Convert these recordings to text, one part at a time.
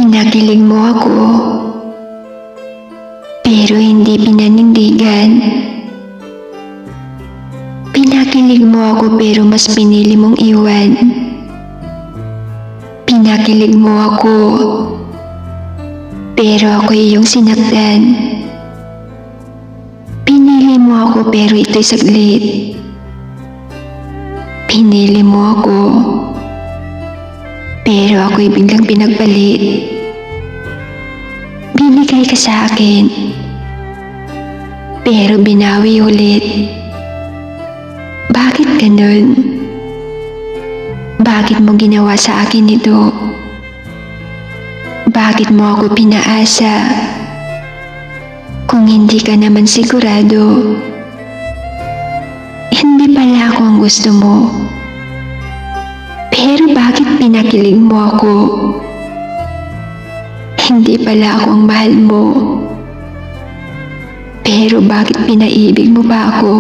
Pinakilig mo ako, pero hindi pinanindigan. Pinakilig mo ako pero mas pinili mong iwan. Pinakilig mo ako, pero ako iyong sinaktan. Pinili mo ako pero ito'y saglit. Pinili mo ako, pero ako'y biglang pinagpalit. Binigay ka sa akin, pero binawi ulit. Bakit ganun? Bakit mo ginawa sa akin ito? Bakit mo ako pinaasa? Kung hindi ka naman sigurado, hindi pala ako ang gusto mo. Pero bakit pinakilig mo ako? Hindi pala ako ang mahal mo. Pero bakit pinaibig mo ba ako?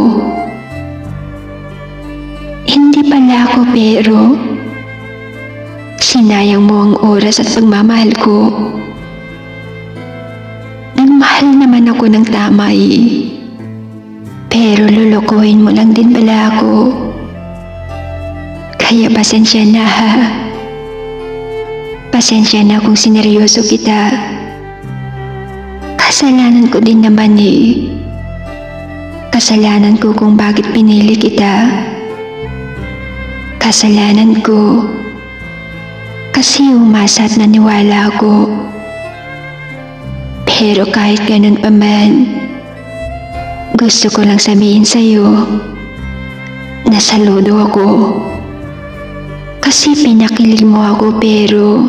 Hindi pala ako pero sinayang mo ang oras at pagmamahal ko. Nagmahal naman ako ng tama eh. Pero lulukuhin mo lang din pala ako. Kaya pasensya na ha. Pasensya na kung sineryoso kita. Kasalanan ko din naman eh. Kasalanan ko kung bakit pinili kita. Kasalanan ko kasi umasa at naniwala ako. Pero kahit ganun pa man, gusto ko lang sabihin sa'yo na saludo ako. Kasi pinakilig mo ako pero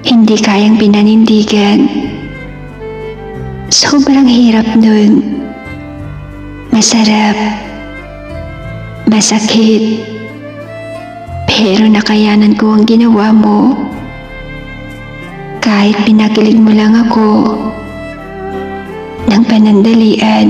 hindi kayang pinanindigan. Sobrang hirap nun. Masarap. Masakit. Pero nakayanan ko ang ginawa mo. Kahit pinakilig mo lang ako ng panandalian.